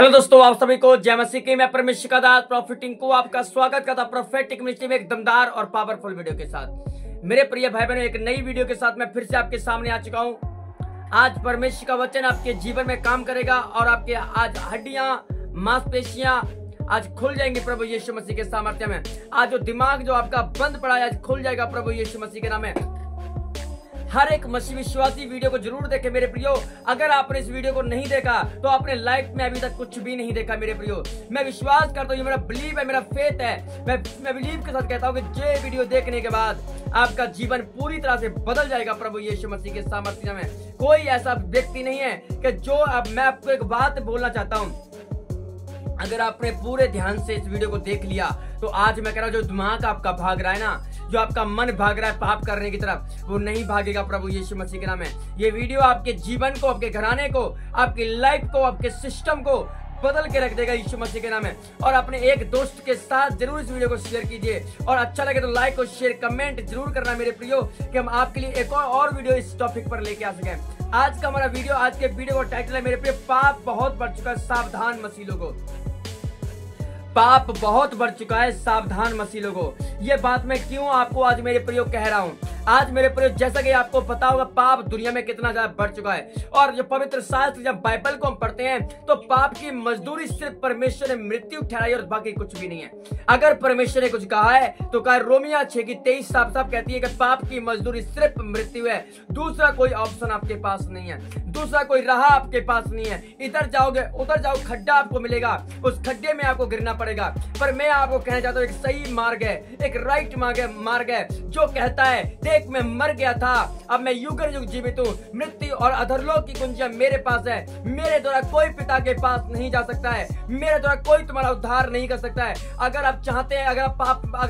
Hello दोस्तों, आप सभी को जय मसीह की। मैं परमेश्वर का दास प्रॉफिटिंग को आपका स्वागत करता प्रोफेटिक मिनिस्ट्री में एक दमदार और पावरफुल वीडियो के साथ। मेरे प्रिय भाई बहनों, एक नई वीडियो के साथ मैं फिर से आपके सामने आ चुका हूं। आज परमेश्वर का वचन आपके जीवन में काम करेगा और आपके आज हड्डियां मांसपेशियां आज खुल जाएंगी प्रभु यीशु मसीह के सामर्थ्य में। आज जो दिमाग जो आपका बंद पड़ा है आज खुल जाएगा प्रभु यीशु मसीह के नाम में। हर एक मसीह विश्वासी वीडियो को जरूर देखे मेरे प्रियो। अगर आपने इस वीडियो को नहीं देखा तो आपने लाइफ में अभी तक कुछ भी नहीं देखा मेरे प्रियो। मैं विश्वास करता हूँ, ये मेरा बिलीव है, मेरा फेथ है। मैं बिलीव के साथ कहता हूँ कि ये वीडियो देखने के बाद आपका जीवन पूरी तरह से बदल जाएगा प्रभु यीशु मसीह के सामर्थ्य में। कोई ऐसा व्यक्ति नहीं है कि जो अब मैं आपको एक बात बोलना चाहता हूँ। अगर आपने पूरे ध्यान से इस वीडियो को देख लिया तो आज मैं कह रहा हूं, जो दिमाग आपका भाग रहा है ना, जो आपका मन भाग रहा है पाप करने की तरफ, वो नहीं भागेगा प्रभु यीशु मसीह के नाम में। ये वीडियो आपके जीवन को, आपके घराने को, आपकी लाइफ को, आपके सिस्टम को बदल के रख देगा यीशु मसीह के नाम में। और अपने एक दोस्त के साथ जरूर इस वीडियो को शेयर कीजिए और अच्छा लगे तो लाइक और शेयर कमेंट जरूर करना मेरे प्रियो, कि हम आपके लिए एक और वीडियो इस टॉपिक पर लेके आ सकें। आज का हमारा वीडियो, आज के वीडियो का टाइटल है मेरे प्रियो, पाप बहुत बढ़ चुका है, सावधान मसीह लोगों। पाप बहुत बढ़ चुका है, सावधान मसीह लोगों। ये बात मैं क्यों आपको आज मेरे प्रियो कह रहा हूं। आज मेरे प्रियो, जैसा कि आपको पता होगा पाप दुनिया में कितना ज्यादा बढ़ चुका है। और जो पवित्र शास्त्र, जब बाइबल को हम पढ़ते हैं तो पाप की मजदूरी सिर्फ परमेश्वर ने मृत्यु ठहराई और बाकी कुछ भी नहीं है। अगर परमेश्वर ने कुछ कहा है तो कहा रोमिया 6:23 साफ साफ कहती है कि पाप की मजदूरी सिर्फ मृत्यु है। दूसरा कोई ऑप्शन आपके पास नहीं है, दूसरा कोई राह आपके पास नहीं है। इधर जाओगे उधर जाओ, खड्डा आपको मिलेगा, उस खड्डे में आपको गिरना पड़ेगा। पर मैं आपको कहना चाहता हूँ, एक सही मार्ग है, एक राइट मार्ग है जो कहता है देख मैं मर गया था, अब मैं युग युग जीवित हूँ, मृत्यु और अधरलोक की कुंजियां मेरे पास है। मेरे द्वारा कोई पिता के पास नहीं जा सकता है, मेरे द्वारा कोई तुम्हारा उद्धार नहीं कर सकता है। अगर आप चाहते हैं, अगर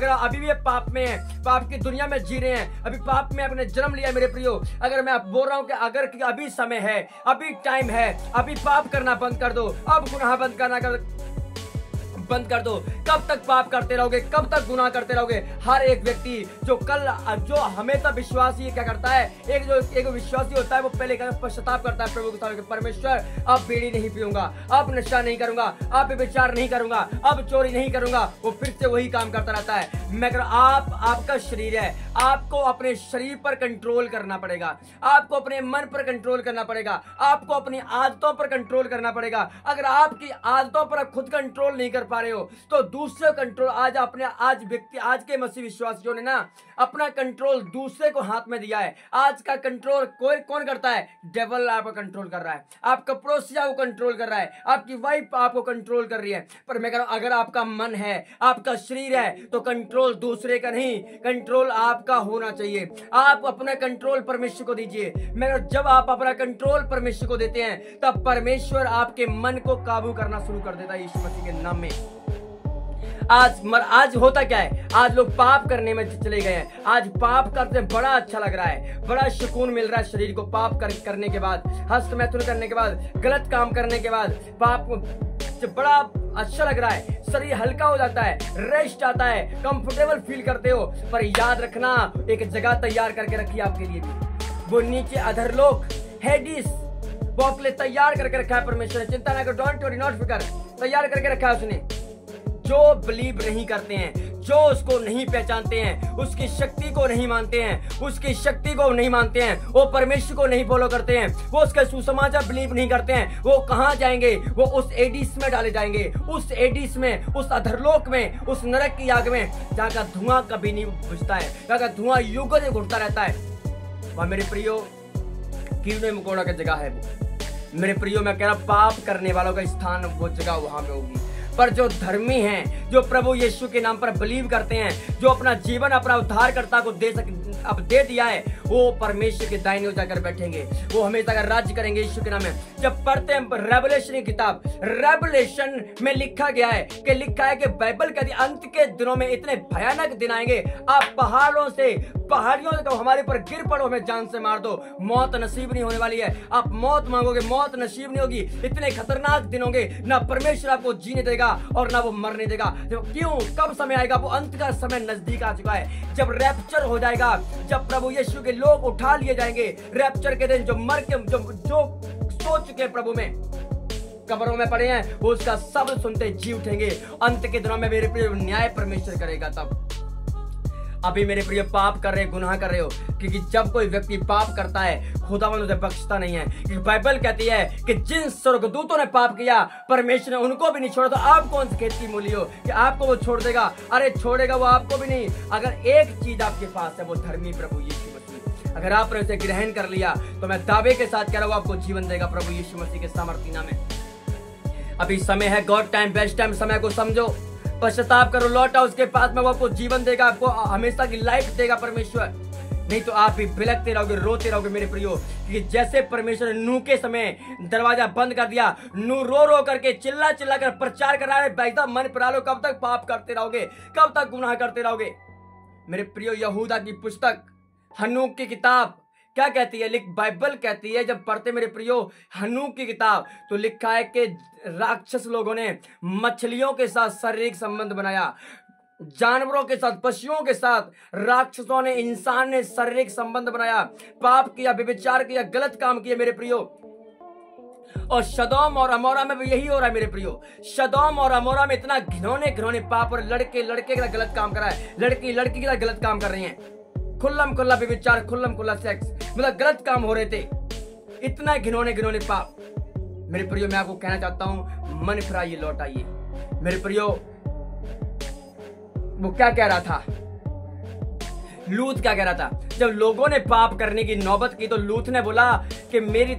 आप अभी भी पाप में हैं, पाप की दुनिया में जी रहे हैं, अभी पाप में आपने जन्म लिया मेरे प्रियो, अगर मैं आप बोल रहा हूँ कि अगर अभी समय है, अभी टाइम है, अभी पाप करना बंद कर दो, अब गुनाह बंद कर दो। कब तक पाप करते रहोगे, कब तक गुनाह करते रहोगे। हर एक व्यक्ति जो हमेशा विश्वासी क्या करता है, एक विश्वासी होता है, वो पहले पश्चाताप करता है प्रभु के सामने, परमेश्वर अब बीड़ी नहीं पीऊंगा, अब नशा नहीं करूंगा, अब विचार नहीं करूंगा, अब चोरी नहीं करूंगा। वो फिर से वही काम करता रहता है। मैं आपका शरीर है, आपको अपने शरीर पर कंट्रोल करना पड़ेगा, आपको अपने मन पर कंट्रोल करना पड़ेगा, आपको अपनी आदतों पर कंट्रोल करना पड़ेगा। अगर आपकी आदतों पर आप खुद कंट्रोल नहीं कर पा रहे हो तो दूसरे कंट्रोल आज के मसीह विश्वासियों ने ना अपना कंट्रोल दूसरे को हाथ में दिया है। आज का कंट्रोल कौन करता है? डेविल आपको कंट्रोल कर रहा है, आपका पड़ोसी आपको कंट्रोल कर रहा है, आपकी वाइफ आपको कंट्रोल कर रही है। पर मैं कह रहा हूं, अगर आपका मन है, आपका शरीर है, तो कंट्रोल दूसरे का नहीं, कंट्रोल आपका होना चाहिए। आप अपना कंट्रोल परमेश्वर को दीजिए। मैं जब आप अपना कंट्रोल परमेश्वर को देते हैं तब परमेश्वर आपके मन को काबू करना शुरू कर देता है यीशु मसीह के नाम में। आज होता क्या है, आज लोग पाप करने में चले गए हैं। आज पाप करते बड़ा अच्छा लग रहा है, बड़ा सुकून मिल रहा है शरीर को पाप करने के बाद, हस्त मैथुन करने के बाद, गलत काम करने के बाद पाप बड़ा अच्छा लग रहा है, शरीर हल्का हो जाता है, रेस्ट आता है, कंफर्टेबल फील करते हो। पर याद रखना, एक जगह तैयार करके रखी आपके लिए भी, वो नीचे अधरलोक हेडिस, वो आपके लिए तैयार करके रखा है परमेश्वर ने। चिंता ना करो, डोंट वरी, नॉट फिकर, तैयार करके रखा है उसने। जो बिलीव नहीं करते हैं, जो उसको नहीं पहचानते हैं, उसकी शक्ति को नहीं मानते हैं, उसकी शक्ति को नहीं मानते हैं, वो परमेश्वर को नहीं फॉलो करते हैं, वो उसका सुसमाचार बिलीव नहीं करते हैं, वो कहां जाएंगे? वो उस एडिस में डाले जाएंगे, उस एडिस में, उस अधरलोक में, उस नरक की आग में, जहां का धुआं कभी नहीं बुझता है, जहां का धुआं युगों से घुटता रहता है। वह मेरे प्रियो कीड़े मकोड़ा की जगह है वो। मेरे प्रियो मैं कह रहा, पाप करने वालों का स्थान वो जगह वहां में होगी। पर जो धर्मी हैं, जो प्रभु यीशु के नाम पर बिलीव करते हैं, जो अपना जीवन अपना उद्धारकर्ता को अब दे दिया है, वो परमेश्वर के दाहिने ओर जाकर बैठेंगे, वो हमेशा का राज्य करेंगे यीशु के नाम में। जब पढ़ते हैं रेवलेशन की किताब, रेवलेशन में लिखा है कि बाइबल के अंत के दिनों में इतने भयानक दिन आएंगे, आप पहाड़ियों से तो हमारे ऊपर गिर पड़ो, हमें जान से मार दो, मौत नसीब नहीं होने वाली है। आप मौत मांगोगे, मौत नसीब नहीं होगी। इतने खतरनाक दिन होंगे, ना परमेश्वर आपको जीने देगा और ना वो मरने देगा। क्यों? कब समय आएगा? वो अंत का समय नजदीक आ चुका है, जब रैप्चर हो जाएगा, जब प्रभु यीशु के लोग उठा लिए जाएंगे। रैप्चर के दिन जो मर के जो सो चुके प्रभु में, कब्रों में पड़े हैं वो उसका शब्द सुनते जी उठेंगे। अंत के दिनों में मेरे प्रिय न्याय परमेश्वर करेगा। तब अभी मेरे प्रिय पाप कर रहे, गुनाह कर रहे हो, क्योंकि जब कोई व्यक्ति पाप करता है खुदावंद उसे बख्शता नहीं है। क्योंकि बाइबल कहती है कि जिन स्वर्गदूतों ने पाप किया परमेश्वर ने उनको भी नहीं छोड़ा। तो आप कौन सी खेत की मूली हो कि आपको वो छोड़ देगा? अरे छोड़ेगा वो आपको भी नहीं। अगर एक चीज आपके पास है वो धर्मी प्रभु यीशु मसीह, अगर आपने उसे ग्रहण कर लिया तो मैं दावे के साथ कह रहा हूँ आपको जीवन देगा प्रभु यीशु मसीह के सामर्थ्य नाम में। अभी समय है, गॉड टाइम, बेस्ट टाइम। समय को समझो, पश्चाताप करो, लौट आओ उसके पास में, वो आपको जीवन देगा, आपको हमेशा की लाइफ देगा परमेश्वर। नहीं तो आप भी बिलखते रहोगे, रोते रहोगे मेरे प्रियो। क्योंकि जैसे परमेश्वर ने नूह के समय दरवाजा बंद कर दिया, नूह रो रो करके चिल्ला चिल्ला कर प्रचार कर रहा है, भाई साहब मन पर लो, कब तक पाप करते रहोगे, कब तक गुनाह करते रहोगे? मेरे प्रियो यहूदा की पुस्तक हनूक की किताब क्या कहती है? बाइबल कहती है, जब पढ़ते मेरे प्रियो हनूक की किताब तो लिखा है कि राक्षस लोगों ने मछलियों के साथ शारीरिक संबंध बनाया, जानवरों के साथ, पशुओं के साथ राक्षसों ने, इंसान ने शारीरिक संबंध बनाया, पाप किया, व्यभिचार किया, गलत काम किया मेरे प्रियो। और सदोम और अमोरा में भी यही हो रहा है मेरे प्रियो। सदोम और अमोरा में इतना घिनौने घिनौने पाप, और लड़के लड़के के साथ गलत काम कर रहा है, लड़की लड़की के साथ गलत काम कर रही है, खुल्लम खुल्ला व्यभिचार, खुल्लम खुल्ला सेक्स, मतलब गलत काम हो रहे थे, इतना घिनौने घिनौने पाप। मेरे प्रियो मैं आपको कहना चाहता हूं, मन फिराइए, लौट आइए मेरे प्रियो। वो क्या कह रहा था, लूत क्या कह रहा था? जब लोगों ने पाप करने की नौबत की तो लूत ने बोला कि मेरी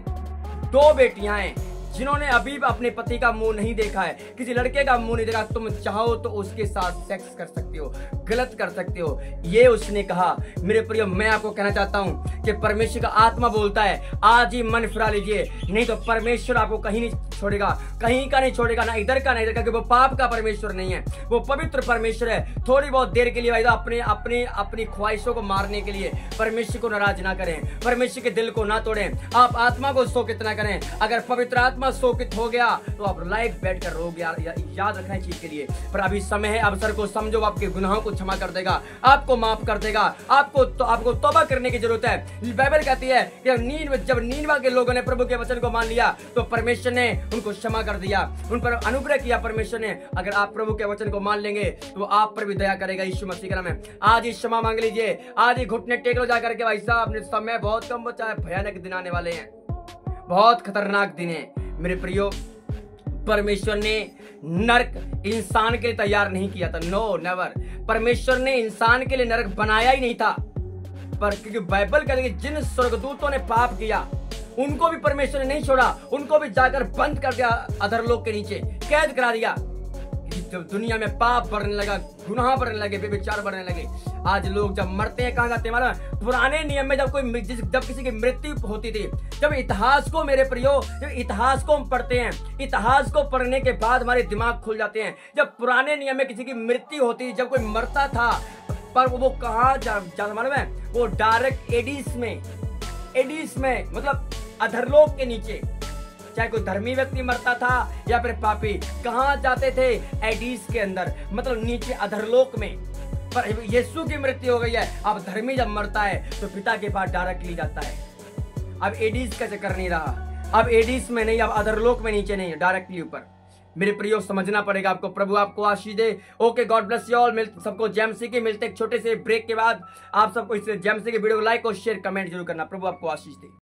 2 बेटियां हैं जिन्होंने अभी अपने पति का मुंह नहीं देखा है, किसी लड़के का मुंह नहीं देखा, तुम चाहो तो उसके साथ सेक्स कर सकते हो, गलत कर सकते हो, ये उसने कहा। मेरे प्रियो मैं आपको कहना चाहता हूं कि परमेश्वर का आत्मा बोलता है आज ही मन फिरा लीजिए, नहीं तो परमेश्वर आपको कहीं नहीं छोड़ेगा, कहीं का नहीं छोड़ेगा, ना इधर का ना इधर का, क्योंकि वो पाप का परमेश्वर नहीं है, वो पवित्र परमेश्वर है। थोड़ी बहुत देर के लिए भाई अपने अपने अपनी ख्वाहिशों को मारने के लिए परमेश्वर को नाराज ना करें, परमेश्वर के दिल को ना तोड़ें, आप आत्मा को शोकित ना करें। अगर पवित्र आत्मा शोकित हो गया तो आप लाइव बैठ कर रोगे, याद रखना चीज के लिए। पर अभी समय है, अवसर को समझो, आपके गुनाहों को क्षमा कर देगा, आपको माफ कर देगा, आपको तौबा करने की जरूरत है। बाइबल कहती है कि जब नीनवा के लोगों ने प्रभु के वचन को मान लिया तो परमेश्वर ने उनको क्षमा कर दिया, उन पर अनुग्रह किया परमेश्वर ने। अगर आप प्रभु के वचन को मान लेंगे तो आप पर भी दया करेगा यीशु मसीह के नाम में। आज ही क्षमा मांग लीजिए, आज ही घुटने टेक लो जाकर के, भाई साहब समय बहुत कम बचा है, भयानक दिन आने वाले हैं, बहुत खतरनाक दिन है मेरे प्रियो। परमेश्वर ने नरक इंसान के लिए तैयार नहीं किया था, नो नेवर। परमेश्वर ने इंसान के लिए नरक बनाया ही नहीं था, पर क्योंकि बाइबल कहती है कि जिन स्वर्गदूतों ने पाप किया उनको भी परमेश्वर ने नहीं छोड़ा, उनको भी जाकर बंद कर दिया अधरलोक के नीचे, कैद करा दिया। जब दुनिया में पाप बढ़ने लगा, गुनाह बढ़ने लगे, बेविचार बढ़ने लगे, आज लोग जब मरते हैं कहां जाते हैं मालूम है? पुराने नियम में जब किसी की मृत्यु होती थी, जब इतिहास को मेरे प्रियो, जब इतिहास को हम पढ़ते हैं, इतिहास को पढ़ने के बाद हमारे दिमाग खुल जाते हैं। जब पुराने नियम में किसी की मृत्यु होती, जब कोई मरता था, पर वो कहां जाता मालूम है? वो डायरेक्ट एडिस में मतलब अधरलोक के नीचे। चाहे कोई धर्मी व्यक्ति मरता था या फिर पापी, कहां जाते थे? एडिस के अंदर, मतलब नीचे अधरलोक में। पर यीशु की मृत्यु हो गई है, अब धर्मी जब मरता है तो पिता के पास डायरेक्टली जाता है। अब एडिस का चक्कर नहीं रहा, अब एडिस में नहीं, अब अधरलोक में नीचे नहीं, डायरेक्टली ऊपर। मेरे प्रियो समझना पड़ेगा आपको। प्रभु आपको आशीष दे। Okay, God bless you all. सबको जेएमसी के मिलते एक छोटे से ब्रेक के बाद। आप सबको इस जेएमसी के वीडियो को लाइक और शेयर कमेंट जरूर करना। प्रभु आपको आशीष दे।